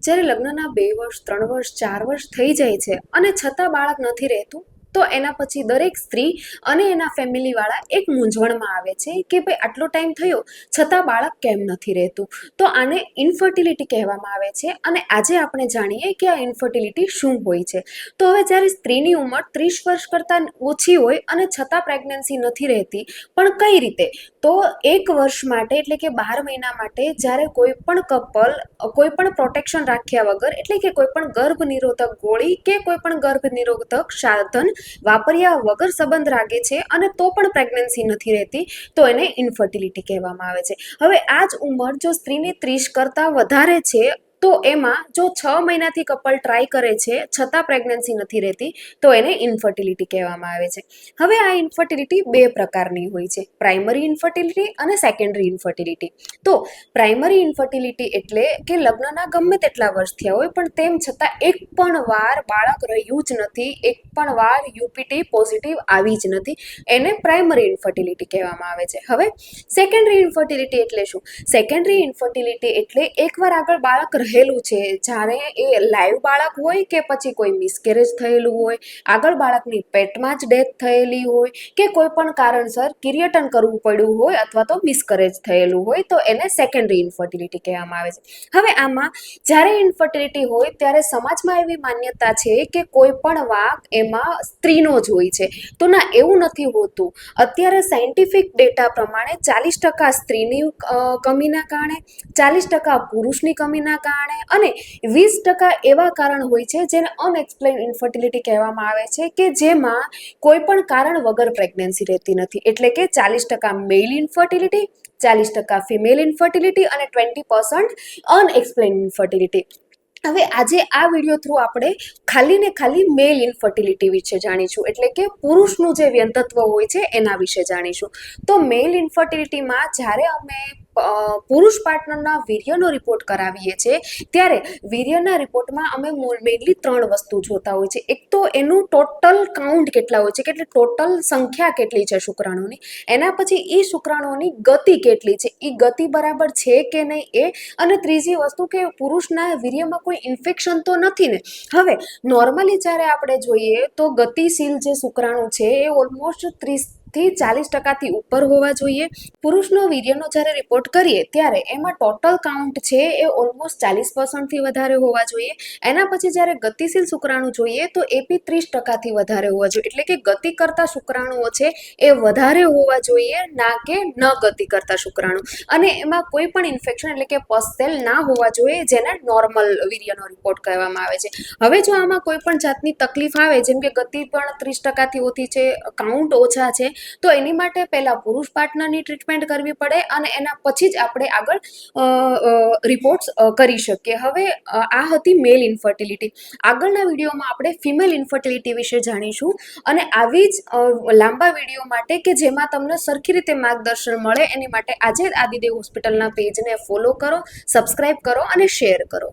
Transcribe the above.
જ્યારે લગ્નના 2 વર્ષ 3 વર્ષ 4 વર્ષ થઈ જાય છે અને છતાં બાળક નથી રહેતું, તો એના પછી દરેક સ્ત્રી અને એના ફેમિલીવાળા એક મૂંઝવણમાં આવે છે કે ભાઈ આટલો ટાઈમ થયો છતાં બાળક કેમ નથી રહેતું. તો આને ઇન્ફર્ટિલિટી કહેવામાં આવે છે અને આજે આપણે જાણીએ કે આ ઇન્ફર્ટિલિટી શું હોય છે. તો હવે જ્યારે સ્ત્રીની ઉંમર 30 વર્ષ કરતાં ઓછી હોય અને છતાં પ્રેગ્નન્સી નથી રહેતી, પણ કઈ રીતે? તો 1 વર્ષ માટે એટલે કે 12 મહિના માટે જ્યારે કોઈ પણ કપલ કોઈ પણ પ્રોટેક્શન રાખ્યા વગર એટલે કે કોઈ પણ ગર્ભ નિરોધક ગોળી કે કોઈ પણ ગર્ભ નિરોધક સાધન વાપર્યા વગર સંબંધ રાખે છે અને તો પણ પ્રેગ્નન્સી નથી રહેતી, તો એને ઇન્ફર્ટિલિટી કહેવામાં આવે છે. હવે આ જ ઉંમર જો સ્ત્રીની 30 કરતાં વધારે છે, તો એમાં જો 6 મહિનાથી કપલ ટ્રાય કરે છે છતાં પ્રેગ્નન્સી નથી રહેતી, તો એને ઇન્ફર્ટિલિટી કહેવામાં આવે છે. હવે આ ઇન્ફર્ટિલિટી 2 પ્રકારની હોય છે, પ્રાઇમરી ઇન્ફર્ટિલિટી અને સેકન્ડરી ઇન્ફર્ટિલિટી. તો પ્રાઇમરી ઇન્ફર્ટિલિટી એટલે કે લગ્નના ગમે તેટલા વર્ષ થયા હોય પણ તેમ છતાં એક પણ વાર બાળક રહ્યું જ નથી, એક પણ વાર યુપીટી પોઝિટિવ આવી જ નથી, એને પ્રાઇમરી ઇન્ફર્ટિલિટી કહેવામાં આવે છે. હવે સેકન્ડરી ઇન્ફર્ટિલિટી એટલે શું? સેકન્ડરી ઇન્ફર્ટિલિટી એટલે એકવાર આગળ બાળક રહેલું છે, જ્યારે એ લાઈવ બાળક હોય કે પછી કોઈ મિસકેરેજ થયેલું હોય, આગળ બાળકની પેટમાં જ ડેથ થયેલી હોય કે કોઈ પણ કારણસર કિરીટન કરવું પડ્યું હોય અથવા તો મિસકેરેજ થયેલું હોય, તો એને સેકન્ડરી ઇન્ફર્ટિલિટી કહેવામાં આવે છે. હવે આમાં જ્યારે ઇન્ફર્ટિલિટી હોય ત્યારે સમાજમાં એવી માન્યતા છે કે કોઈ પણ વાંક એમાં સ્ત્રીનો જ હોય છે, તો ના, એવું નથી હોતું. અત્યારે સાયન્ટિફિક ડેટા પ્રમાણે 40% સ્ત્રીની કમીના કારણે, 40% પુરુષની કમીના કારણે અને 20% એવા કારણ હોય છે જેને અનએક્સપ્લેન ઇન્ફર્ટિલિટી કહેવામાં આવે છે, કે જેમાં કોઈ પણ કારણ વગર પ્રેગ્નન્સી રહેતી નથી. એટલે કે 40% મેલ ઇન્ફર્ટિલિટી, 40% ફિમેલ ઇન્ફર્ટિલિટી અને 20% અનએક્સપ્લેન ઇન્ફર્ટિલિટી. હવે આજે આ વિડીયો થ્રુ આપણે ખાલી ને ખાલી મેલ ઇન્ફર્ટિલિટી વિશે જાણીશું, એટલે કે પુરુષનું જે વ્યંતત્વ હોય છે એના વિશે જાણીશું. તો મેલ ઇન્ફર્ટિલિટીમાં જ્યારે અમે પુરુષ પાર્ટનરના વીર્યનો રિપોર્ટ કરાવીએ છીએ, ત્યારે વીર્યના રિપોર્ટમાં અમે મેનલી 3 વસ્તુ જોતા હોય છે. એક તો એનું ટોટલ કાઉન્ટ કેટલા હોય છે, કે એટલે ટોટલ સંખ્યા કેટલી છે શુક્રાણુની. એના પછી એ શુક્રાણુની ગતિ કેટલી છે, એ ગતિ બરાબર છે કે નહીં એ. અને ત્રીજી વસ્તુ કે પુરુષના વીર્યમાં કોઈ ઇન્ફેક્શન તો નથી ને. હવે નોર્મલી જ્યારે આપણે જોઈએ તો ગતિશીલ જે શુક્રાણુ છે એ ઓલમોસ્ટ 30-40% ઉપર હોવા જોઈએ. પુરુષનો વીર્યનો જ્યારે રિપોર્ટ કરીએ ત્યારે એમાં ટોટલ કાઉન્ટ છે એ ઓલમોસ્ટ 40%થી વધારે હોવા જોઈએ. એના પછી જ્યારે ગતિશીલ શુક્રાણુ જોઈએ તો એ બી 30%થી વધારે હોવા જોઈએ. એટલે કે ગતિ કરતા શુક્રાણુઓ છે એ વધારે હોવા જોઈએ, ના કે ન ગતિ કરતા શુક્રાણુ. અને એમાં કોઈ પણ ઇન્ફેક્શન એટલે કે પસ સેલ ના હોવા જોઈએ, જેને નોર્મલ વીર્યનો રિપોર્ટ કહેવામાં આવે છે. હવે જો આમાં કોઈ પણ જાતની તકલીફ આવે, જેમ કે ગતિ પણ 30%થી ઓછી છે, કાઉન્ટ ઓછા છે, તો એની માટે પહેલાં પુરુષ પાર્ટનરની ટ્રીટમેન્ટ કરવી પડે અને એના પછી જ આપણે આગળ રિપોર્ટ્સ કરી શકીએ. હવે આ હતી મેલ ઇન્ફર્ટિલિટી. આગળના વિડીયોમાં આપણે ફિમેલ ઇન્ફર્ટિલિટી વિશે જાણીશું અને આવી જ લાંબા વિડીયો માટે કે જેમાં તમને સરખી રીતે માર્ગદર્શન મળે, એની માટે આજે જ આદિદેવ હોસ્પિટલના પેજને ફોલો કરો, સબસ્ક્રાઇબ કરો અને શેર કરો.